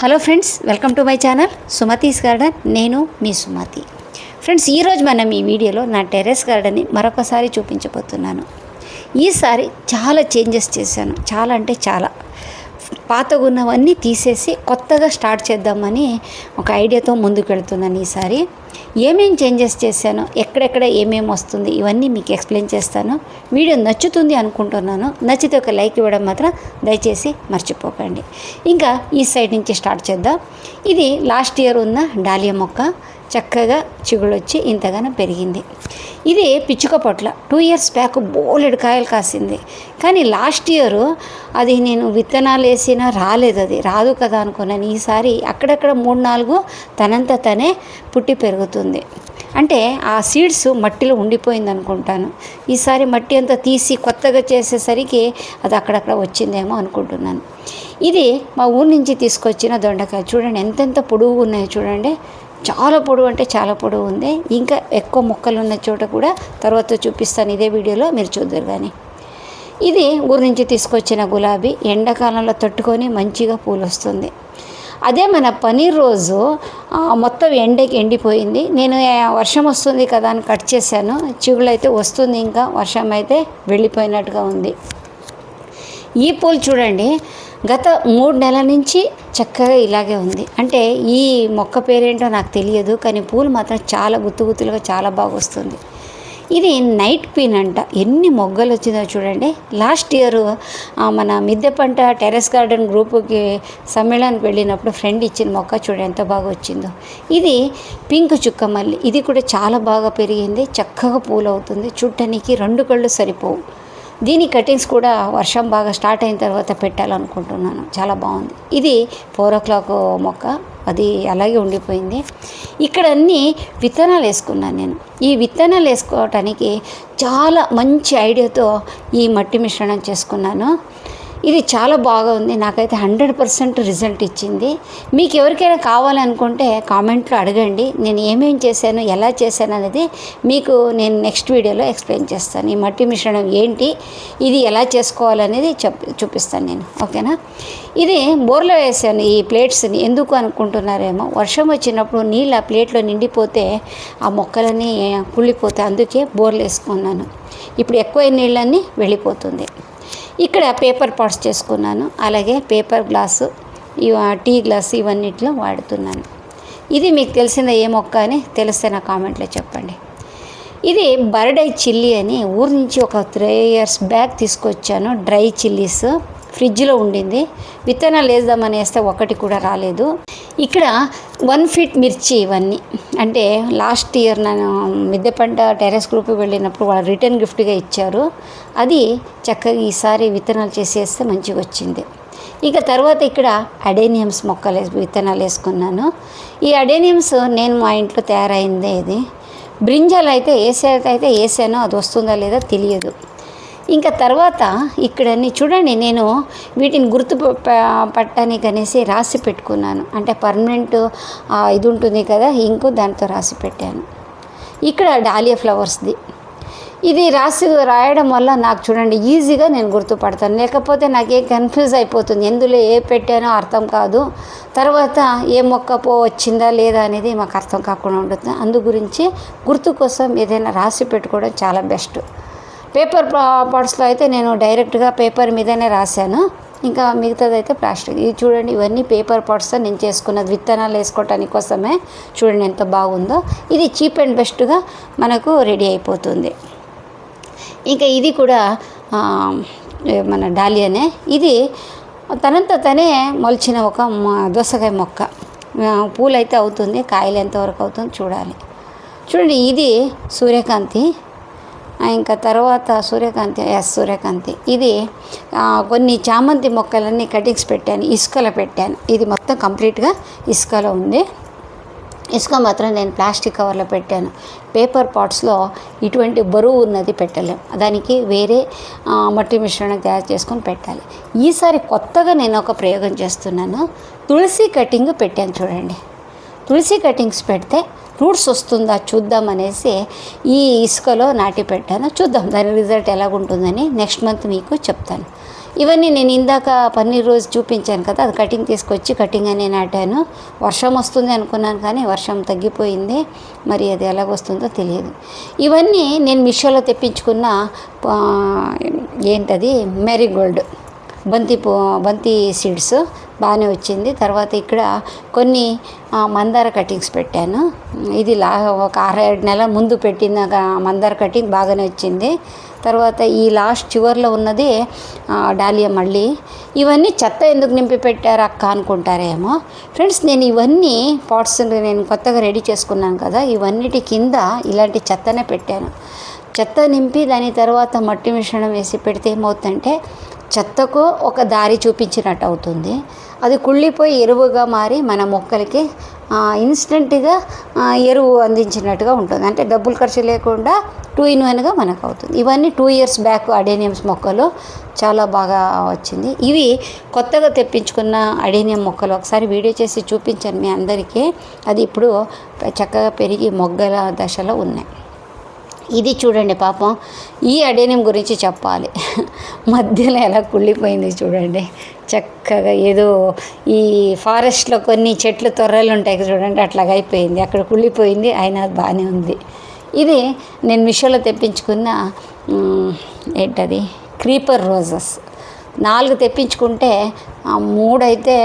Hello friends, welcome to my channel Sumathi's garden. నేను మీ Sumathi. Friends, ఈరోజు మనం ఈ వీడియోలో నా టెర్రస్ గార్డెన్ని మరొకసారి చూపించబోతున్నాను. ఈసారి చాలా చేంజెస్ చేశాను. చాలా అంటే చాలా పాతగా ఉన్నవన్నీ తీసేసి కొత్తగా స్టార్ట్ చేద్దామని ఒక ఐడియాతో ముందుకు వెళ్తున్నాను. ఈసారి ఏమేం చేంజెస్ చేశాను, ఎక్కడెక్కడ ఏమేమి వస్తుంది, ఇవన్నీ మీకు ఎక్స్ప్లెయిన్ చేస్తాను. వీడియో నచ్చుతుంది అనుకుంటున్నాను. నచ్చితే ఒక లైక్ ఇవ్వడం మాత్రం దయచేసి మర్చిపోకండి. ఇంకా ఈ సైడ్ నుంచి స్టార్ట్ చేద్దాం. ఇది లాస్ట్ ఇయర్ ఉన్న డాలియా మొక్క చక్కగా చిగుళ్ళొచ్చి ఇంతగానో పెరిగింది. ఇది పిచ్చుక పొట్ల 2 ఇయర్స్ బ్యాక్ బోలెడు కాయలు కాసింది. కానీ లాస్ట్ ఇయర్ అది నేను విత్తనాలు వేసినా రాలేదు, అది రాదు కదా అనుకున్నాను. ఈసారి అక్కడక్కడ 3-4 తనంత తనే పుట్టి పెరుగుతుంది. అంటే ఆ సీడ్స్ మట్టిలో ఉండిపోయింది అనుకుంటాను. ఈసారి మట్టి అంతా తీసి కొత్తగా చేసేసరికి అది అక్కడక్కడ వచ్చిందేమో అనుకుంటున్నాను. ఇది మా ఊరి నుంచి తీసుకొచ్చిన దొండకాయ చూడండి, ఎంతెంత పొడుగు ఉన్నాయో చూడండి. చాలా పొడవు అంటే చాలా పొడవు ఉంది. ఇంకా ఎక్కువ మొక్కలు ఉన్న చోట కూడా తర్వాత చూపిస్తాను, ఇదే వీడియోలో మీరు చూద్దరు. కానీ ఇది ఊరి నుంచి తీసుకొచ్చిన గులాబీ ఎండాకాలంలో తట్టుకొని మంచిగా పూలు వస్తుంది. అదే మన పన్నీర్ రోజు మొత్తం ఎండకి ఎండిపోయింది. నేను వర్షం వస్తుంది కదా అని కట్ చేశాను. చిగుళ్ళు అయితే వస్తుంది, ఇంకా వర్షం అయితే వెళ్ళిపోయినట్టుగా ఉంది. ఈ పూలు చూడండి, గత 3 నెలల నుంచి చక్కగా ఇలాగే ఉంది. అంటే ఈ మొక్క పేరేంటో నాకు తెలియదు, కానీ పూలు మాత్రం చాలా గుత్తులుగా చాలా బాగా వస్తుంది. ఇది నైట్ పీన్ అంట. ఎన్ని మొగ్గలు వచ్చిందో చూడండి. లాస్ట్ ఇయర్ మన మిద్దె పంట టెర్రస్ గార్డెన్ గ్రూపుకి సమ్మేళనానికి వెళ్ళినప్పుడు ఫ్రెండ్ ఇచ్చిన మొక్క చూడండి ఎంత బాగా వచ్చిందో. ఇది పింక్ చుక్క మల్లి. ఇది కూడా చాలా బాగా పెరిగింది, చక్కగా పూలు అవుతుంది. చూడటానికి 2 కళ్ళు సరిపోవు. దీని కటింగ్స్ కూడా వర్షం బాగా స్టార్ట్ అయిన తర్వాత పెట్టాలనుకుంటున్నాను. చాలా బాగుంది. ఇది 4 o'clock మొక్క, అది అలాగే ఉండిపోయింది. ఇక్కడ అన్నీ విత్తనాలు వేసుకున్నాను నేను. ఈ విత్తనాలు వేసుకోవటానికి చాలా మంచి ఐడియాతో ఈ మట్టి మిశ్రణం చేసుకున్నాను. ఇది చాలా బాగా ఉంది. నాకైతే 100% రిజల్ట్ ఇచ్చింది. మీకు ఎవరికైనా కావాలనుకుంటే కామెంట్లో అడగండి. నేను ఏమేం చేశాను, ఎలా చేశాను అనేది మీకు నేను నెక్స్ట్ వీడియోలో ఎక్స్ప్లెయిన్ చేస్తాను. ఈ మట్టి మిశ్రణం ఏంటి, ఇది ఎలా చేసుకోవాలనేది చూపిస్తాను నేను, ఓకేనా. ఇది బోర్లో వేసాను ఈ ప్లేట్స్ని. ఎందుకు అనుకుంటున్నారేమో, వర్షం వచ్చినప్పుడు నీళ్ళు ఆ ప్లేట్లో నిండిపోతే ఆ మొక్కలన్నీ కుళ్ళిపోతాయి. అందుకే బోర్లు వేసుకున్నాను. ఇప్పుడు ఎక్కువ నీళ్ళన్నీ వెళ్ళిపోతుంది. ఇక్కడ పేపర్ పాట్స్ చేసుకున్నాను. అలాగే పేపర్ గ్లాసు, టీ గ్లాసు ఇవన్నిట్లో వాడుతున్నాను. ఇది మీకు తెలిసిన ఏ మొక్క అని తెలిస్తే నా కామెంట్లో చెప్పండి. ఇది బర్డ్ ఐ చిల్లీ అని ఊరి నుంచి ఒక 3 years బ్యాక్ తీసుకొచ్చాను. డ్రై చిల్లీస్ ఫ్రిడ్జ్లో ఉండింది. విత్తనాలు వేద్దామని వేస్తే ఒకటి కూడా రాలేదు. ఇక్కడ 1 feet మిర్చి ఇవన్నీ. అంటే లాస్ట్ ఇయర్ నేను మిద్దె పంట టెర్రస్ గ్రూప్కి వెళ్ళినప్పుడు వాళ్ళు రిటర్న్ గిఫ్ట్గా ఇచ్చారు. అది చక్కగా ఈసారి విత్తనాలు చేసేస్తే మంచిగా వచ్చింది. ఇక తర్వాత ఇక్కడ అడేనియమ్స్ మొక్కలు విత్తనాలు వేసుకున్నాను. ఈ అడేనియమ్స్ నేను మా ఇంట్లో తయారైందే. ఇది బ్రింజాలు అయితే వేసాను, అది వస్తుందా లేదా తెలియదు. ఇంకా తర్వాత ఇక్కడన్నీ చూడండి, నేను వీటిని గుర్తు పట్టడానికి అనేసి రాసి పెట్టుకున్నాను. అంటే పర్మనెంట్ ఇది ఉంటుంది కదా, ఇంకో దాంతో రాసి పెట్టాను. ఇక్కడ డాలియా ఫ్లవర్స్ది. ఇది రాయడం వల్ల నాకు చూడండి ఈజీగా నేను గుర్తుపడతాను. లేకపోతే నాకే కన్ఫ్యూజ్ అయిపోతుంది, ఎందులో ఏ పెట్టానో అర్థం కాదు. తర్వాత ఏ మొక్క వచ్చిందా లేదా అనేది మాకు అర్థం కాకుండా ఉంటుంది. అందు గురించి గుర్తు కోసం ఏదైనా రాసి పెట్టుకోవడం చాలా బెస్ట్. పేపర్ పాట్స్లో అయితే నేను డైరెక్ట్గా పేపర్ మీదనే రాశాను. ఇంకా మిగతాదైతే ప్లాస్టిక్. ఇది చూడండి, ఇవన్నీ పేపర్ పాట్స్తో నేను చేసుకున్నది విత్తనాలు వేసుకోవటానికి కోసమే. చూడండి ఎంత బాగుందో. ఇది చీప్ అండ్ బెస్ట్గా మనకు రెడీ అయిపోతుంది. ఇంకా ఇది కూడా మన డాలియానే. ఇది తనంత తనే మొలిచిన ఒక దోసకాయ మొక్క. పూలైతే అవుతుంది, కాయలు ఎంతవరకు అవుతుంది చూడాలి. చూడండి, ఇది సూర్యకాంతి. ఇంకా తర్వాత సూర్యకాంతి. ఇది కొన్ని చామంతి మొక్కలన్నీ కటింగ్స్ పెట్టాను, ఇసుకలో పెట్టాను. ఇది మొత్తం కంప్లీట్గా ఇసుకలో ఉంది. ఇసుక మాత్రం నేను ప్లాస్టిక్ కవర్లో పెట్టాను. పేపర్ పాట్స్లో ఇటువంటి బరువు ఉన్నది పెట్టలేం, దానికి వేరే మట్టి మిశ్రణం తయారు చేసుకొని పెట్టాలి. ఈసారి కొత్తగా నేను ఒక ప్రయోగం చేస్తున్నాను. తులసి కటింగ్ పెట్టాను చూడండి. తులసి కటింగ్స్ పెడితే రూట్స్ వస్తుందా చూద్దాం అనేసి ఈ ఇసుకలో నాటి పెట్టాను. చూద్దాం దాని రిజల్ట్ ఎలాగుంటుందని నెక్స్ట్ మంత్ మీకు చెప్తాను. ఇవన్నీ నేను ఇందాక పన్నీర్ రోజు చూపించాను కదా, అది కటింగ్ తీసుకొచ్చి కటింగ్ అనే నాటాను. వర్షం వస్తుంది అనుకున్నాను కానీ వర్షం తగ్గిపోయింది, మరి అది ఎలాగొస్తుందో తెలియదు. ఇవన్నీ నేను మీషోలో తెప్పించుకున్న ఏంటది మ్యారీగోల్డ్ బంతి సీడ్స్ బాగానే వచ్చింది. తర్వాత ఇక్కడ కొన్ని మందార కటింగ్స్ పెట్టాను. ఇది ఒక 6-7 నెలల ముందు పెట్టిన మందార కటింగ్ బాగానే వచ్చింది. తర్వాత ఈ లాస్ట్ చివర్లో ఉన్నది డాలియా. మళ్ళీ ఇవన్నీ చెత్త ఎందుకు నింపి పెట్టారు అక్క అనుకుంటారేమో ఫ్రెండ్స్. నేను ఇవన్నీ పాట్స్ నేను కొత్తగా రెడీ చేసుకున్నాను కదా, ఇవన్నిటి కింద ఇలాంటి చెత్తనే పెట్టాను. చెత్త నింపి దాని తర్వాత మట్టి మిశ్రమం వేసి పెడితే ఏమవుతుందంటే చెత్తకు ఒక దారి చూపించినట్టు అవుతుంది. అది కుళ్ళిపోయి ఎరువుగా మారి మన మొక్కలకి ఇన్స్టెంట్గా ఎరువు అందించినట్టుగా ఉంటుంది. అంటే డబ్బులు ఖర్చు లేకుండా 2 in 1గా మనకు అవుతుంది. ఇవన్నీ 2 years బ్యాక్ అడేనియమ్స్ మొక్కలు చాలా బాగా వచ్చింది. ఇవి కొత్తగా తెప్పించుకున్న అడేనియం మొక్కలు ఒకసారి వీడియో చేసి చూపించాను మీ అందరికీ. అది ఇప్పుడు చక్కగా పెరిగి మొగ్గల దశలో ఉన్నాయి. ఇది చూడండి పాపం, ఈ అడేనియం గురించి చెప్పాలి. మధ్యలో ఎలా కుళ్ళిపోయింది చూడండి. చక్కగా ఏదో ఈ ఫారెస్ట్లో కొన్ని చెట్లు తొర్రలు ఉంటాయి చూడండి, అట్లాగ అయిపోయింది. అక్కడ కుళ్ళిపోయింది, అయినా బాగానే ఉంది. ఇది నేను మీషోలో తెప్పించుకున్న ఏంటది క్రీపర్ రోజెస్. 4 తెప్పించుకుంటే 3 అయితే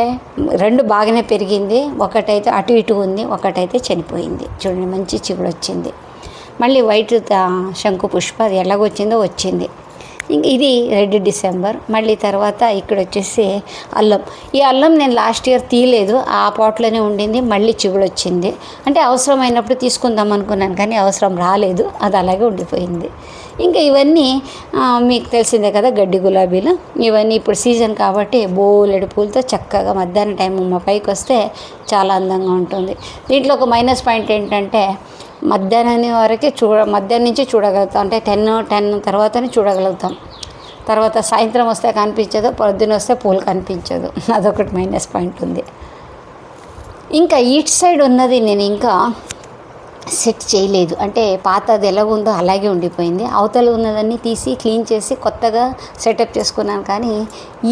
2 బాగానే పెరిగింది, ఒకటైతే అటు ఇటు ఉంది, ఒకటైతే చనిపోయింది. చూడండి మంచి చిగుడు వచ్చింది. మళ్ళీ వైట్ శంకు పుష్ప అది ఎలాగొచ్చిందో వచ్చింది. ఇంక ఇది రెడ్ డిసెంబర్. మళ్ళీ తర్వాత ఇక్కడ వచ్చేసి అల్లం. ఈ అల్లం నేను లాస్ట్ ఇయర్ తీయలేదు, ఆ పాట్లోనే ఉండింది. మళ్ళీ చిగుడు వచ్చింది. అంటే అవసరమైనప్పుడు తీసుకుందాం అనుకున్నాను కానీ అవసరం రాలేదు, అది అలాగే ఉండిపోయింది. ఇంకా ఇవన్నీ మీకు తెలిసిందే కదా గడ్డి గులాబీలు. ఇవన్నీ ఇప్పుడు సీజన్ కాబట్టి బోలెడు పూలతో చక్కగా మధ్యాహ్నం టైం మా పైకి వస్తే చాలా అందంగా ఉంటుంది. దీంట్లో ఒక మైనస్ పాయింట్ ఏంటంటే మధ్యాహ్నం వరకే మధ్యాహ్నం నుంచి చూడగలుగుతాం. అంటే 10 తర్వాతనే చూడగలుగుతాం. తర్వాత సాయంత్రం వస్తే కనిపించదు, పొద్దున్న వస్తే పూలు కనిపించదు. అదొకటి మైనస్ పాయింట్ ఉంది. ఇంకా ఈట్ సైడ్ ఉన్నది నేను ఇంకా సెట్ చేయలేదు. అంటే పాతది ఎలాగుందో అలాగే ఉండిపోయింది. అవతల ఉన్నదాన్ని తీసి క్లీన్ చేసి కొత్తగా సెటప్ చేసుకున్నాను, కానీ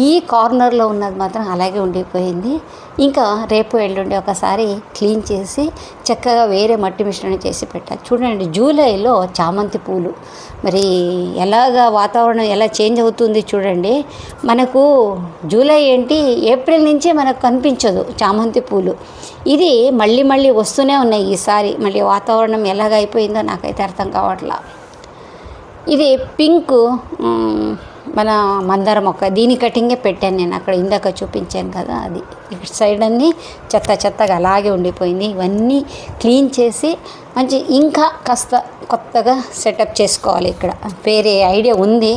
ఈ కార్నర్లో ఉన్నది మాత్రం అలాగే ఉండిపోయింది. ఇంకా రేపు ఎల్లుండి ఒకసారి క్లీన్ చేసి చక్కగా వేరే మట్టి మిశ్రమం చేసి పెట్టాలి. చూడండి జూలైలో చామంతి పూలు, మరి ఎలాగా వాతావరణం ఎలా చేంజ్ అవుతుంది చూడండి. మనకు జూలై ఏంటి ఏప్రిల్ నుంచే మనకు కనిపించదు చామంతి పూలు. ఇది మళ్ళీ వస్తూనే ఉన్నాయి. ఈసారి మళ్ళీ వాతావరణం ఎలాగ అయిపోయిందో నాకైతే అర్థం కావట్లా. ఇది పింక్ మన మందార మొక్క, దీని కటింగే పెట్టాను నేను అక్కడ ఇందాక చూపించాను కదా, అది ఇటు సైడ్ అన్నీ చెత్తగా అలాగే ఉండిపోయింది. ఇవన్నీ క్లీన్ చేసి మంచి ఇంకా కాస్త కొత్తగా సెటప్ చేసుకోవాలి. ఇక్కడ వేరే ఐడియా ఉంది,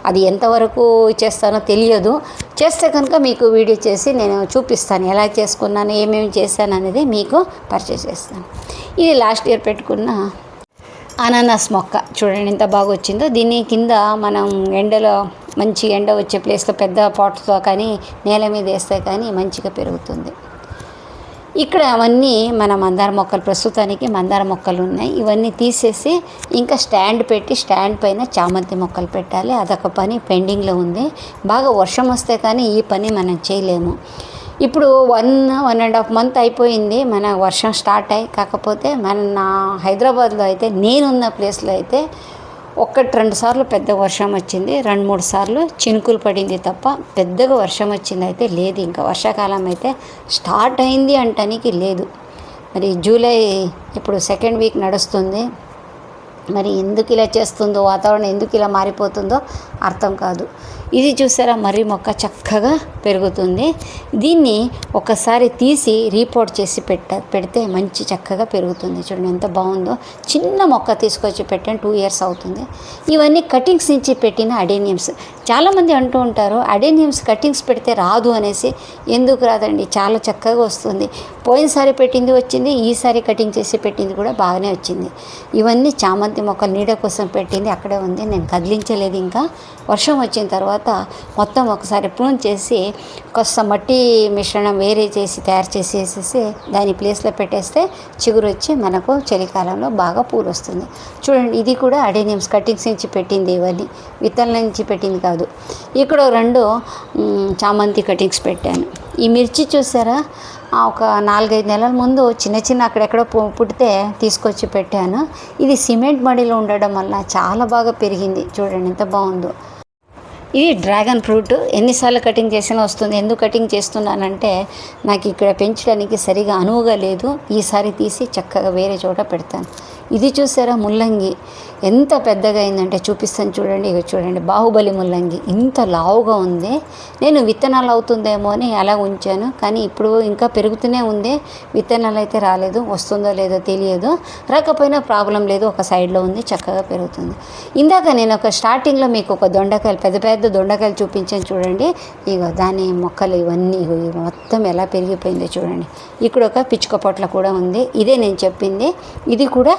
అది ఎంతవరకు చేస్తానో తెలియదు. చేస్తే కనుక మీకు వీడియో చేసి నేను చూపిస్తాను ఎలా చేసుకున్నాను, ఏమేమి చేశాను అనేది మీకు పరిచయం చేస్తాను. ఇది లాస్ట్ ఇయర్ పెట్టుకున్న అనానాస్ మొక్క చూడండి ఎంత బాగా వచ్చిందో. దీని కింద మనం ఎండలో మంచి ఎండ వచ్చే ప్లేస్లో పెద్ద పాట్తో కానీ నేల మీద వేస్తే కానీ మంచిగా పెరుగుతుంది. ఇక్కడ అవన్నీ మన మందార మొక్కలు, ప్రస్తుతానికి మందార మొక్కలు ఉన్నాయి. ఇవన్నీ తీసేసి ఇంకా స్టాండ్ పెట్టి స్టాండ్ పైన చామంతి మొక్కలు పెట్టాలి. అదొక పని పెండింగ్లో ఉంది. బాగా వర్షం వస్తే కానీ ఈ పని మనం చేయలేము. ఇప్పుడు 1.5 month అయిపోయింది మన వర్షం స్టార్ట్ అయ్యి. కాకపోతే నా హైదరాబాద్లో అయితే నేనున్న ప్లేస్లో అయితే 1-2 సార్లు పెద్ద వర్షం వచ్చింది, 2-3 సార్లు చినుకులు పడింది తప్ప పెద్దగా వర్షం వచ్చింది అయితే లేదు. ఇంకా వర్షాకాలం అయితే స్టార్ట్ అయింది అంటానికి లేదు. మరి జూలై ఇప్పుడు 2nd week నడుస్తుంది. మరి ఎందుకు ఇలా చేస్తుందో, వాతావరణం ఎందుకు ఇలా మారిపోతుందో అర్థం కాదు. ఇది చూసారా మర్రి మొక్క చక్కగా పెరుగుతుంది. దీన్ని ఒకసారి తీసి రీపోర్ట్ చేసి పెడితే మంచి చక్కగా పెరుగుతుంది. చూడండి ఎంత బాగుందో. చిన్న మొక్క తీసుకొచ్చి పెట్టాను, 2 years అవుతుంది. ఇవన్నీ కటింగ్స్ నుంచి పెట్టిన అడేనియమ్స్. చాలామంది అంటూ ఉంటారు అడేనియమ్స్ కటింగ్స్ పెడితే రాదు అనేసి. ఎందుకు రాదండి, చాలా చక్కగా వస్తుంది. పోయినసారి పెట్టింది వచ్చింది, ఈసారి కటింగ్ చేసి పెట్టింది కూడా బాగానే వచ్చింది. ఇవన్నీ చామంతి మొక్కలు నీడ కోసం పెట్టింది అక్కడే ఉంది, నేను కదిలించలేదు. ఇంకా వర్షం వచ్చిన తర్వాత మొత్తం ఒకసారి ప్రూన్ చేసి కొత్త మట్టి మిశ్రమం వేరే చేసి తయారు చేసి వేసేసి దాని ప్లేస్లో పెట్టేస్తే చిగురు వచ్చి మనకు చలికాలంలో బాగా పూలు వస్తుంది. చూడండి, ఇది కూడా అడేనియమ్స్ కటింగ్స్ నుంచి పెట్టింది, ఇవన్నీ విత్తనాల నుంచి పెట్టింది కాదు. ఇక్కడ 2 చామంతి కటింగ్స్ పెట్టాను. ఈ మిర్చి చూసారా, ఒక 4-5 నెలల ముందు చిన్న అక్కడెక్కడో పుట్టితే తీసుకొచ్చి పెట్టాను. ఇది సిమెంట్ మడిలో ఉండడం వల్ల చాలా బాగా పెరిగింది. చూడండి ఎంత బాగుందో. ఇది డ్రాగన్ ఫ్రూట్. ఎన్నిసార్లు కటింగ్ చేసినా వస్తుంది. ఎందుకు కటింగ్ చేస్తున్నానంటే నాకు ఇక్కడ పెంచడానికి సరిగా అనువుగా లేదు. ఈసారి తీసి చక్కగా వేరే చోట పెడతాను. ఇది చూసారా, ముల్లంగి ఎంత పెద్దగా అయిందంటే చూపిస్తాను చూడండి. ఇక చూడండి, బాహుబలి ముల్లంగి ఇంత లావుగా ఉంది. నేను విత్తనాలు అవుతుందేమో అని అలా ఉంచాను, కానీ ఇప్పుడు ఇంకా పెరుగుతూనే ఉంది. విత్తనాలు అయితే రాలేదు, వస్తుందో లేదో తెలియదు. రాకపోయినా ప్రాబ్లం లేదు, ఒక సైడ్లో ఉంది, చక్కగా పెరుగుతుంది. ఇందాక నేను ఒక స్టార్టింగ్లో మీకు ఒక దొండకాయలు, పెద్ద పెద్ద దొండకాయలు చూపించాను చూడండి. ఇగో దాని మొక్కలు ఇవన్నీ మొత్తం ఎలా పెరిగిపోయిందో చూడండి. ఇక్కడ ఒక పిచ్చుక పొట్ల కూడా ఉంది. ఇదే నేను చెప్పింది. ఇది కూడా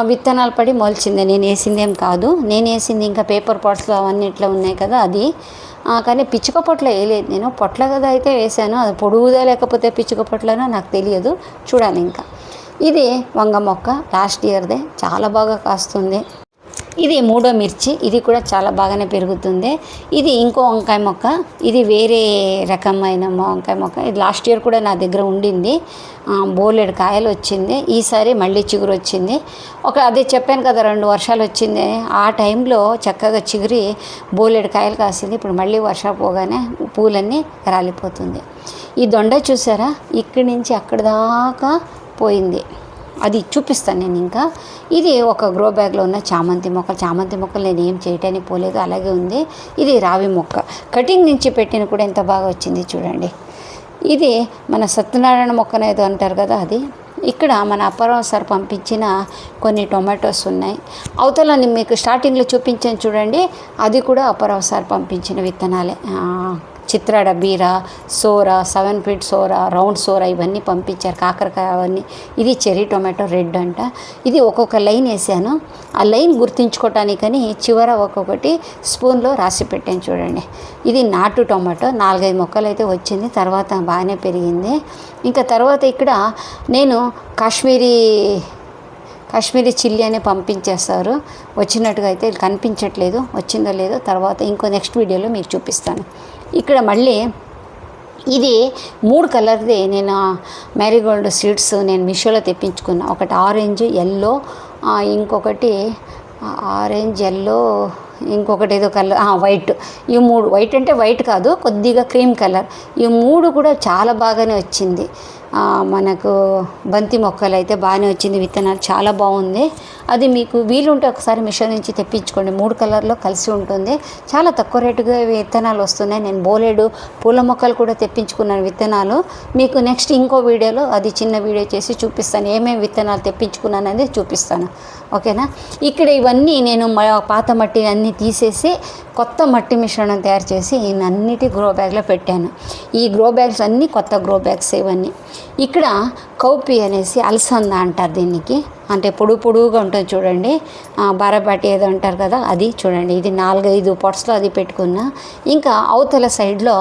విత్తనాలు పడి మొలిచింది. నేను వేసిందేం కాదు. నేను వేసింది ఇంకా పేపర్ పాట్స్లో అవన్నీ ఇట్లా ఉన్నాయి కదా, అది. కానీ పిచ్చుక పొట్ల వేయలేదు నేను. పొట్ల కదా అయితే వేసాను. అది పొడుగుదా లేకపోతే పిచ్చుక పొట్లనో నాకు తెలియదు, చూడాలి ఇంకా. ఇది వంగ మొక్క, లాస్ట్ ఇయర్దే, చాలా బాగా కాస్తుంది. ఇది 3వ మిర్చి. ఇది కూడా చాలా బాగానే పెరుగుతుంది. ఇది ఇంకో వంకాయ మొక్క. ఇది వేరే రకమైన వంకాయ మొక్క. ఇది లాస్ట్ ఇయర్ కూడా నా దగ్గర ఉండింది. బోలెడు కాయలు వచ్చింది. ఈసారి మళ్ళీ చిగురు వచ్చింది. అదే చెప్పాను కదా, 2 వర్షాలు వచ్చింది. ఆ టైంలో చక్కగా చిగురి బోలెడు కాయలు కాసింది. ఇప్పుడు మళ్ళీ వర్షం పోగానే పూలన్నీ రాలిపోతుంది. ఈ దొండ చూసారా, ఇక్కడి నుంచి అక్కడి దాకా పోయింది. అది చూపిస్తాను నేను ఇంకా. ఇది ఒక గ్రో బ్యాగ్లో ఉన్న చామంతి మొక్కలు నేను ఏం చేయటానికి పోలేదు, అలాగే ఉంది. ఇది రావి మొక్క, కటింగ్ నుంచి పెట్టిన కూడా ఎంత బాగా వచ్చింది చూడండి. ఇది మన సత్యనారాయణ మొక్కనేదో అంటారు కదా, అది. ఇక్కడ మన అప్పారావు సార్ పంపించిన కొన్ని టొమాటోస్ ఉన్నాయి. అవతల మీకు స్టార్టింగ్లో చూపించాను చూడండి, అది కూడా అప్పారావు సార్ పంపించిన విత్తనాలే. చిత్రాడ బీర, సోర, 7 ఫీట్ సోర, రౌండ్ సోర ఇవన్నీ పంపించారు, కాకరకాయ అవన్నీ. ఇది చెర్రీ టొమాటో రెడ్ అంట. ఇది ఒక్కొక్క లైన్ వేసాను. ఆ లైన్ గుర్తుంచుకోవటానికని చివర ఒక్కొక్కటి స్పూన్లో రాసి పెట్టాను చూడండి. ఇది నాటు టొమాటో. 4-5 మొక్కలు అయితే వచ్చింది, తర్వాత బాగానే పెరిగింది. ఇంకా తర్వాత ఇక్కడ నేను కాశ్మీరీ చిల్లీ అని పంపించేస్తారు. వచ్చినట్టుగా అయితే కనిపించట్లేదు, వచ్చిందో లేదో తర్వాత ఇంకో నెక్స్ట్ వీడియోలో మీకు చూపిస్తాను. ఇక్కడ మళ్ళీ ఇది 3 కలర్ది నేను మ్యారీగోల్డ్ సీడ్స్ నేను మీషోలో తెప్పించుకున్నా. ఒకటి ఆరెంజ్, ఎల్లో, ఇంకొకటి ఆరెంజ్, ఎల్లో, ఇంకొకటి ఏదో కలర్ వైట్. ఈ 3, వైట్ అంటే వైట్ కాదు, కొద్దిగా క్రీమ్ కలర్. ఈ 3 కూడా చాలా బాగానే వచ్చింది. మనకు బంతి మొక్కలు అయితే బాగానే వచ్చింది, విత్తనాలు చాలా బాగుంది. అది మీకు వీలుంటే ఒకసారి మిషన్ నుంచి తెప్పించుకోండి. 3 కలర్లో కలిసి ఉంటుంది. చాలా తక్కువ రేటుగా విత్తనాలు వస్తున్నాయి. నేను బోలెడు పూల మొక్కలు కూడా తెప్పించుకున్నాను విత్తనాలు. మీకు నెక్స్ట్ ఇంకో వీడియోలో అది చిన్న వీడియో చేసి చూపిస్తాను, ఏమేమి విత్తనాలు తెప్పించుకున్నాను అనేది చూపిస్తాను. ఓకేనా. ఇక్కడ ఇవన్నీ నేను పాత మట్టి అన్నీ తీసేసి కొత్త మట్టి మిశ్రమం తయారు చేసి అన్నిటి గ్రో బ్యాగ్లో పెట్టాను. ఈ గ్రో బ్యాగ్స్ అన్నీ కొత్త గ్రో బ్యాగ్స్ ఇవన్నీ. ఇక్కడ కౌపి అనేసి అలసంద అంటారు దీనికి, అంటే పొడుగుగా ఉంటుంది చూడండి, బారబాటి ఏదో అంటారు కదా, అది చూడండి. ఇది 4-5 పాట్స్లో అది పెట్టుకున్నా. ఇంకా అవతల సైడ్లో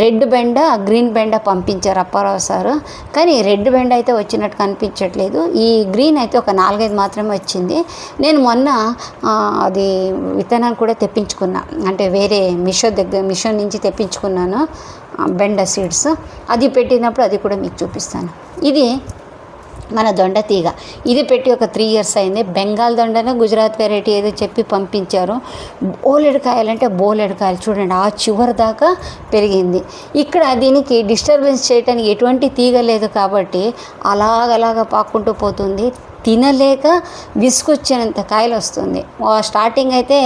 రెడ్ బెండ, గ్రీన్ బెండ పంపించారు అప్పారావు సారు, కానీ రెడ్ బెండ అయితే వచ్చినట్టు కనిపించట్లేదు. ఈ గ్రీన్ అయితే ఒక 4-5 మాత్రమే వచ్చింది. నేను మొన్న అది విత్తనాలు కూడా తెప్పించుకున్నా, అంటే వేరే మిషన్ నుంచి తెప్పించుకున్నాను బెండ సీడ్స్. అది పెట్టినప్పుడు అది కూడా మీకు చూపిస్తాను. ఇది మన దొండ తీగ. ఇది పెట్టి ఒక 3 ఇయర్స్ అయింది. బెంగాల్ దొండను గుజరాత్ వెరైటీ ఏదో చెప్పి పంపించారు. బోలెడు కాయలు చూడండి, ఆ చివరి దాకా పెరిగింది. ఇక్కడ దీనికి డిస్టర్బెన్స్ చేయడానికి ఎటువంటి తీగ లేదు కాబట్టి అలాగ పాక్కుంటూ పోతుంది. తినలేక విసుకొచ్చినంత కాయలు వస్తుంది. స్టార్టింగ్ అయితే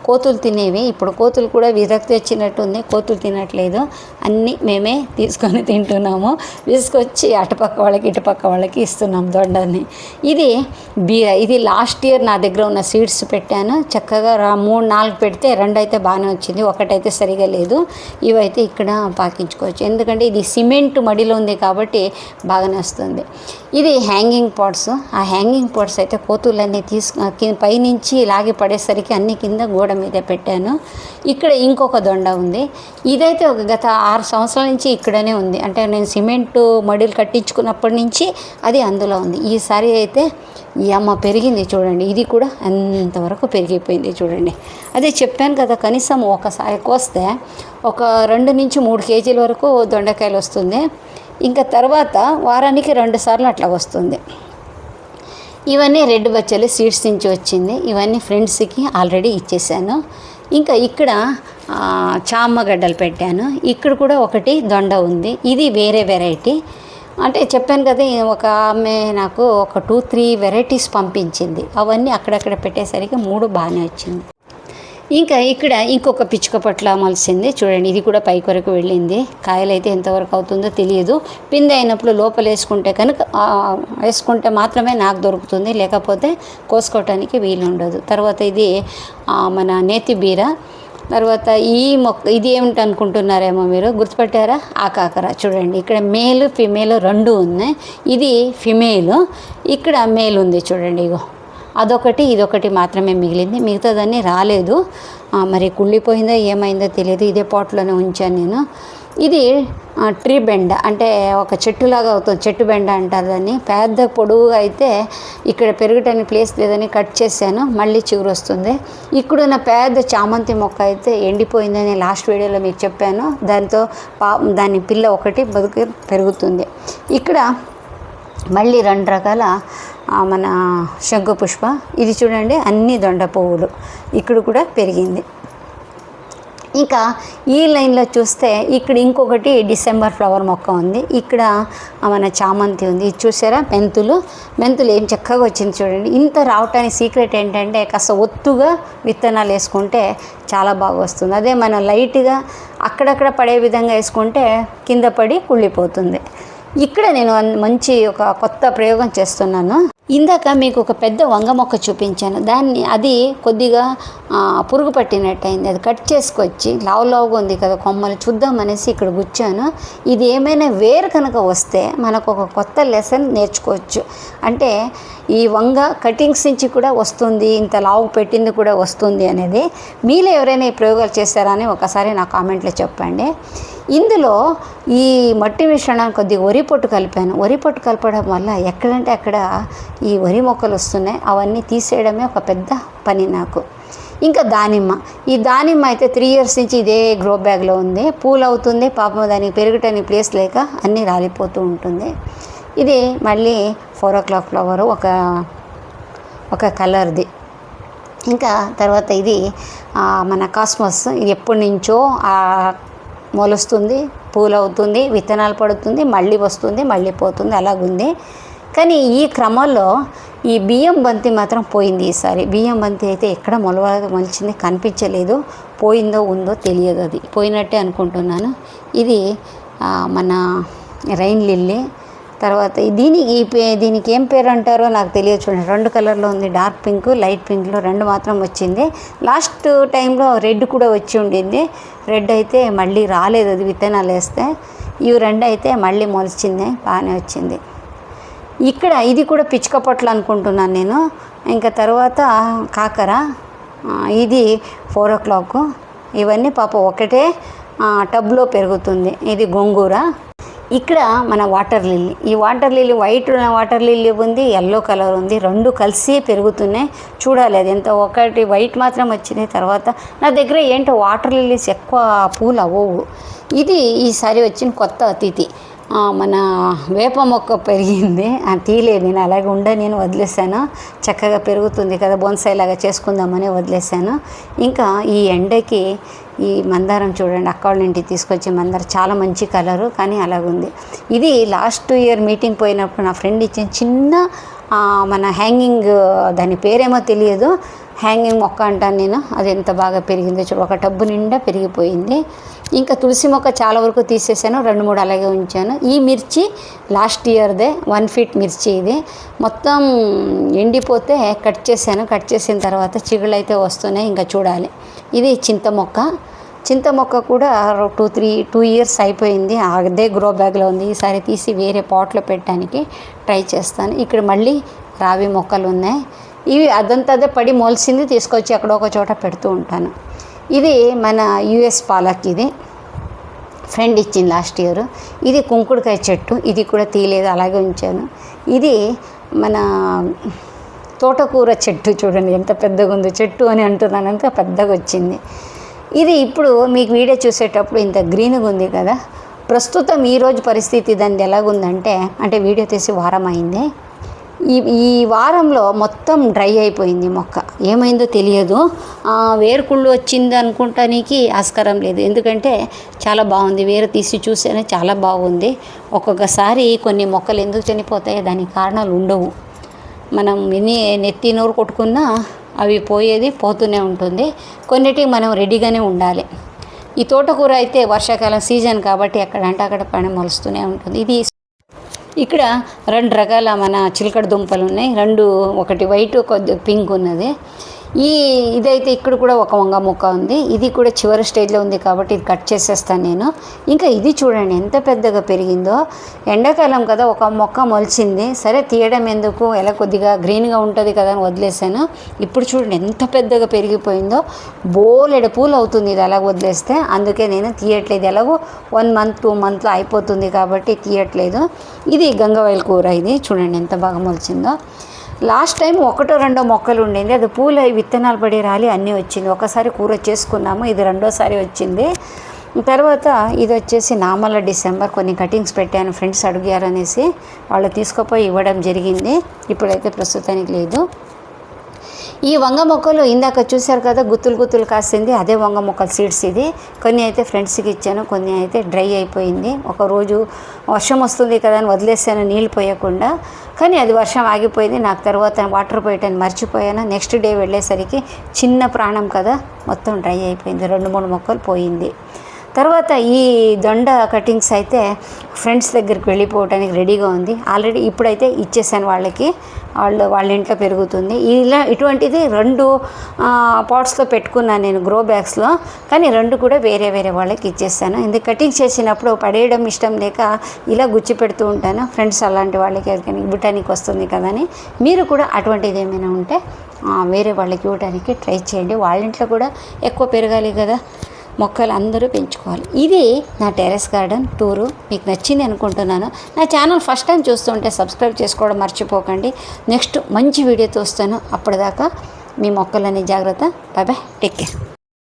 కోతులు తినేవి, ఇప్పుడు కోతులు కూడా విరక్తి వచ్చినట్టుంది, కోతులు తినట్లేదు, అన్నీ మేమే తీసుకొని తింటున్నాము. విసుకొచ్చి అటుపక్క వాళ్ళకి ఇటుపక్క వాళ్ళకి ఇస్తున్నాం దొండని. ఇది బీర. ఇది లాస్ట్ ఇయర్ నా దగ్గర ఉన్న సీడ్స్ పెట్టాను. చక్కగా 3-4 పెడితే 2 అయితే బాగానే వచ్చింది, ఒకటైతే సరిగా లేదు. ఇవైతే ఇక్కడ పాకించుకోవచ్చు, ఎందుకంటే ఇది సిమెంట్ మడిలో ఉంది కాబట్టి బాగానే వస్తుంది. ఇది హ్యాంగింగ్ పాట్స్. ఆ హ్యాంగింగ్ హ్యాంగింగ్ పాట్స్ అయితే కోతులన్నీ పైనుంచి లాగి పడేసరికి అన్ని కింద గోడ మీద పెట్టాను. ఇక్కడ ఇంకొక దొండ ఉంది. ఇదైతే ఒక గత 6 సంవత్సరాల నుంచి ఇక్కడనే ఉంది. అంటే నేను సిమెంటు మడిలు కట్టించుకున్నప్పటి నుంచి అది అందులో ఉంది. ఈసారి అయితే ఈ అమ్మ పెరిగింది చూడండి. ఇది కూడా అంతవరకు పెరిగిపోయింది చూడండి. అదే చెప్పాను కదా, కనీసం ఒకసారి కోస్తే ఒక 2 నుంచి 3 కేజీల వరకు దొండకాయలు వస్తుంది. ఇంకా తర్వాత వారానికి 2 సార్లు అట్లా వస్తుంది. ఇవన్నీ రెడ్ బచ్చలు సీడ్స్ నుంచి వచ్చింది. ఇవన్నీ ఫ్రెండ్స్కి ఆల్రెడీ ఇచ్చేసాను. ఇంకా ఇక్కడ చామగడ్డలు పెట్టాను. ఇక్కడ కూడా ఒకటి దొండ ఉంది. ఇది వేరే వెరైటీ. అంటే చెప్పాను కదా, ఒక ఆమె నాకు ఒక 2-3 వెరైటీస్ పంపించింది. అవన్నీ అక్కడక్కడ పెట్టేసరికి 3 బాగానే వచ్చింది. ఇంకా ఇక్కడ ఇంకొక పిచ్చుక పట్ల మలిసింది చూడండి. ఇది కూడా పైకి వరకు వెళ్ళింది. కాయలు అయితే ఎంతవరకు అవుతుందో తెలియదు. పిందె అయినప్పుడు లోపల వేసుకుంటే మాత్రమే నాకు దొరుకుతుంది, లేకపోతే కోసుకోవటానికి వీలు ఉండదు. తర్వాత ఇది మన నేతి బీర. తర్వాత ఈ మొక్క ఇది ఏమిటి అనుకుంటున్నారేమో మీరు, గుర్తుపట్టారా? ఆకాకర. చూడండి, ఇక్కడ మేల్ ఫిమేల్ 2 ఉన్నాయి. ఇది ఫిమేల్, ఇక్కడ మేల్ ఉంది చూడండి. ఇగో అదొకటి ఇదొకటి మాత్రమే మిగిలింది, మిగతాదన్నీ రాలేదు. మరి కుళ్ళిపోయిందో ఏమైందో తెలియదు. ఇదే పాట్లోనే ఉంచాను నేను. ఇది ట్రీ బెండ, అంటే ఒక చెట్టులాగా అవుతుంది. చెట్టు బెండ అంటారు దాన్ని. పెద్ద పొడుగుగా అయితే ఇక్కడ పెరగటానికి ప్లేస్ లేదని కట్ చేశాను. మళ్ళీ చిగురు వస్తుంది. ఇక్కడున్న పెద్ద చామంతి మొక్క అయితే ఎండిపోయిందని లాస్ట్ వీడియోలో మీకు చెప్పాను. దాని పిల్ల ఒకటి పెరుగుతుంది. ఇక్కడ మళ్ళీ 2 రకాల మన శంకు పుష్ప. ఇది చూడండి, అన్ని దొండ పువ్వులు ఇక్కడ కూడా పెరిగింది. ఇంకా ఈ లైన్లో చూస్తే ఇక్కడ ఇంకొకటి డిసెంబర్ ఫ్లవర్ మొక్క ఉంది. ఇక్కడ మన చామంతి ఉంది. ఇది చూసారా, మెంతులు ఏం చక్కగా వచ్చింది చూడండి. ఇంత రావటానికి సీక్రెట్ ఏంటంటే కాస్త ఒత్తుగా విత్తనాలు వేసుకుంటే చాలా బాగా వస్తుంది. అదే మనం లైట్గా అక్కడక్కడ పడే విధంగా వేసుకుంటే కింద పడి కుళ్ళిపోతుంది. ఇక్కడ నేను మంచి ఒక కొత్త ప్రయోగం చేస్తున్నాను. ఇందాక మీకు ఒక పెద్ద వంగ మొక్క చూపించాను. అది కొద్దిగా పురుగు పట్టినట్టయింది. అది కట్ చేసుకొచ్చి లావుగా ఉంది కదా కొమ్మలు, చూద్దామనేసి ఇక్కడ గుచ్చాను. ఇది ఏమైనా వేరు కనుక వస్తే మనకు ఒక కొత్త లెసన్ నేర్చుకోవచ్చు. అంటే ఈ వంగ కటింగ్స్ నుంచి కూడా వస్తుంది, ఇంత లావు పెట్టింది కూడా వస్తుంది అనేది. మీలో ఎవరైనా ఈ ప్రయోగాలు చేస్తారా అని ఒకసారి నా కామెంట్లో చెప్పండి. ఇందులో ఈ మట్టి మిశ్రణాన్ని కొద్దిగా వరి పొట్టు కలిపాను. వరి పొట్టు కలపడం వల్ల ఎక్కడంటే అక్కడ ఈ వరి మొక్కలు వస్తున్నాయి. అవన్నీ తీసేయడమే ఒక పెద్ద పని నాకు. ఇంకా ఈ దానిమ్మ అయితే 3 ఇయర్స్ నుంచి ఇదే గ్రో బ్యాగ్లో ఉంది. పూలు అవుతుంది, పాపం దానికి పెరగటానికి ప్లేస్ లేక అన్నీ రాలిపోతూ ఉంటుంది. ఇది మళ్ళీ 4 o'clock ఫ్లవరు, ఒక కలర్ది. ఇంకా తర్వాత ఇది మన కాస్మస్. ఇది ఎప్పటి నుంచో మొలుస్తుంది, పూలు అవుతుంది, విత్తనాలు పడుతుంది, మళ్ళీ వస్తుంది, మళ్ళీ పోతుంది, అలాగుంది. కానీ ఈ క్రమంలో ఈ బియ్యం బంతి మాత్రం పోయింది. ఈసారి బియ్యం బంతి అయితే ఎక్కడ మొలిచింది కనిపించలేదు. పోయిందో ఉందో తెలియదు, అది పోయినట్టే అనుకుంటున్నాను. ఇది మన రైన్ లిల్లీ. తర్వాత దీనికి ఏం పేరు అంటారో నాకు తెలియదు. చూడండి, 2 కలర్లో ఉంది, డార్క్ పింక్, లైట్ పింక్లో 2 మాత్రం వచ్చింది. లాస్ట్ టైంలో రెడ్ కూడా వచ్చి ఉండింది. రెడ్ అయితే మళ్ళీ రాలేదు, అది విత్తనాలు వేస్తే. ఇవి 2 అయితే మళ్ళీ మొలిచింది, బాగానే వచ్చింది. ఇక్కడ ఇది కూడా పిచ్చుక పొట్లు అనుకుంటున్నాను నేను. ఇంకా తర్వాత కాకర, ఇది 4 o'clock. ఇవన్నీ పాప ఒకటే టబ్లో పెరుగుతుంది. ఇది గోంగూర. ఇక్కడ మన వాటర్ లిల్లీ. ఈ water lily white water lily ఉంది, ఎల్లో కలర్ ఉంది, 2 కలిసి పెరుగుతున్నాయి. చూడాలి అది ఎంత. ఒకటి వైట్ మాత్రం వచ్చింది. తర్వాత నా దగ్గర ఏంటో వాటర్ లిల్లీస్ ఎక్కువ పూలు అవ్వవు. ఇది ఈసారి వచ్చిన కొత్త అతిథి. మన వేప మొక్క పెరిగింది, తీయలేదు నేను, అలాగే నేను వదిలేసాను. చక్కగా పెరుగుతుంది కదా, బోన్సాయి లాగా చేసుకుందామని వదిలేసాను. ఇంకా ఈ ఎండకి ఈ మందారం చూడండి, అక్క వాళ్ళ ఇంటికి తీసుకొచ్చే మందారం చాలా మంచి కలరు, కానీ అలాగుంది. ఇది లాస్ట్ ఇయర్ మీటింగ్ పోయినప్పుడు నా ఫ్రెండ్ ఇచ్చిన చిన్న మన హ్యాంగింగ్, దాని పేరేమో తెలియదు, హ్యాంగింగ్ మొక్క అంటాను నేను. అది ఎంత బాగా పెరిగిందో చూడు, ఒక టబ్బు నిండా పెరిగిపోయింది. ఇంకా తులసి మొక్క చాలా వరకు తీసేసాను, 2-3 అలాగే ఉంచాను. ఈ మిర్చి లాస్ట్ ఇయర్దే, 1 feet మిర్చి. ఇది మొత్తం ఎండిపోతే కట్ చేశాను. కట్ చేసిన తర్వాత చిగుళ్ళు అయితే వస్తున్నాయి, ఇంకా చూడాలి. ఇది చింత మొక్క. చింత మొక్క కూడా 2 ఇయర్స్ అయిపోయింది, అదే గ్రో బ్యాగ్లో ఉంది. ఈసారి తీసి వేరే పాట్లో పెట్టడానికి ట్రై చేస్తాను. ఇక్కడ మళ్ళీ రావి మొక్కలు ఉన్నాయి. ఇవి అదే పడి మొలిసింది తీసుకొచ్చి అక్కడ ఒక చోట పెడుతూ ఉంటాను. ఇది మన యుఎస్ పాలక్, ఇది ఫ్రెండ్ ఇచ్చింది లాస్ట్ ఇయర్. ఇది కుంకుడుకాయ చెట్టు, ఇది కూడా తీయలేదు, అలాగే ఉంచాను. ఇది మన తోటకూర చెట్టు, చూడండి ఎంత పెద్దగా ఉందో. చెట్టు అని అంటున్నాను, అంత పెద్దగా వచ్చింది. ఇది ఇప్పుడు మీకు వీడియో చూసేటప్పుడు ఇంత గ్రీన్గా ఉంది కదా. ప్రస్తుతం ఈరోజు పరిస్థితి దాన్ని ఎలాగుందంటే, అంటే వీడియో తీసి వారం అయింది. ఈ వారంలో మొత్తం డ్రై అయిపోయింది మొక్క. ఏమైందో తెలియదు. వేరుకుళ్ళు వచ్చింది అనుకుంటానికి ఆస్కారం లేదు, ఎందుకంటే చాలా బాగుంది. వేరు తీసి చూసేనే చాలా బాగుంది. ఒక్కొక్కసారి కొన్ని మొక్కలు ఎందుకు చనిపోతాయో దానికి కారణాలు ఉండవు. మనం నెత్తి నోరు కొట్టుకున్నా అవి పోతూనే ఉంటుంది. కొన్నిటికి మనం రెడీగానే ఉండాలి. ఈ తోటకూర అయితే వర్షాకాలం సీజన్ కాబట్టి ఎక్కడంటే అక్కడ పని మొలుస్తూనే ఉంటుంది. ఇది ఇక్కడ 2 రకాల మన చిలకడ దుంపలు ఉన్నాయి. ఒకటి వైట్, కొద్ది పింక్ ఉన్నది. ఇదైతే ఇక్కడ కూడా ఒక వంగ మొక్క ఉంది. ఇది కూడా చివరి స్టేజ్లో ఉంది కాబట్టి ఇది కట్ చేసేస్తాను నేను. ఇంకా ఇది చూడండి ఎంత పెద్దగా పెరిగిందో. ఎండాకాలం కదా, ఒక మొక్క మొలిచింది, సరే తీయడం ఎందుకు, ఎలా కొద్దిగా గ్రీన్గా ఉంటుంది కదా అని వదిలేసాను. ఇప్పుడు చూడండి ఎంత పెద్దగా పెరిగిపోయిందో. బోలెడు పూలు అవుతుంది ఇది అలా వదిలేస్తే. అందుకే నేను తీయట్లేదు. ఎలాగో 1 మంత్ 2 మంత్లో అయిపోతుంది కాబట్టి తీయట్లేదు. ఇది గంగవాయిల కూర. ఇది చూడండి ఎంత బాగా మొలిచిందో. లాస్ట్ టైం 1-2 మొక్కలు ఉండింది, అది పూలు విత్తనాలు పడి రాలి అన్నీ వచ్చింది. ఒకసారి కూర చేసుకున్నాము, ఇది 2వసారి వచ్చింది. తర్వాత ఇది వచ్చేసి నామల డిసెంబర్. కొన్ని కటింగ్స్ పెట్టాను, ఫ్రెండ్స్ అడిగారు అనేసి వాళ్ళు తీసుకుపోయి ఇవ్వడం జరిగింది. ఇప్పుడైతే ప్రస్తుతానికి లేదు. ఈ వంగ మొక్కలు ఇందాక చూశారు కదా, గుత్తులు కాసింది, అదే వంగ మొక్కల సీడ్స్. ఇది కొన్ని అయితే ఫ్రెండ్స్కి ఇచ్చాను, కొన్ని అయితే డ్రై అయిపోయింది. ఒకరోజు వర్షం వస్తుంది కదా అని వదిలేసాను నీళ్ళు పోయకుండా, కానీ అది వర్షం ఆగిపోయింది. నాకు తర్వాత వాటర్ పోయటాన్ని మర్చిపోయాను. నెక్స్ట్ డే వెళ్ళేసరికి చిన్న ప్రాణం కదా, మొత్తం డ్రై అయిపోయింది. 2-3 మొక్కలు పోయింది. తర్వాత ఈ దొండ కటింగ్స్ అయితే ఫ్రెండ్స్ దగ్గరికి వెళ్ళిపోవడానికి రెడీగా ఉంది. ఆల్రెడీ ఇప్పుడైతే ఇచ్చేసాను వాళ్ళకి, వాళ్ళ ఇంట్లో పెరుగుతుంది. ఇటువంటిది 2 పాట్స్లో పెట్టుకున్నాను నేను, గ్రో బ్యాగ్స్లో. కానీ 2 కూడా వేరే వాళ్ళకి ఇచ్చేసాను. ఎందుకు కటింగ్ చేసినప్పుడు పడేయడం ఇష్టం లేక ఇలా గుచ్చి పెడుతూ ఉంటాను. ఫ్రెండ్స్ అలాంటి వాళ్ళకి ఎవరికైనా ఇవ్వటానికి వస్తుంది కదా అని. మీరు కూడా అటువంటిది ఏమైనా ఉంటే వేరే వాళ్ళకి ఇవ్వడానికి ట్రై చేయండి. వాళ్ళ ఇంట్లో కూడా ఎక్కువ పెరగాలి కదా, మొక్కలు అందరూ పెంచుకోవాలి. ఇది నా టెర్రస్ గార్డెన్ టూరు. మీకు నచ్చింది అనుకుంటున్నాను. నా ఛానల్ ఫస్ట్ టైం చూస్తుంటే సబ్స్క్రైబ్ చేసుకోవడం మర్చిపోకండి. నెక్స్ట్ మంచి వీడియోతో వస్తాను. అప్పటిదాకా మీ మొక్కలని జాగ్రత్త. Bye bye, take care.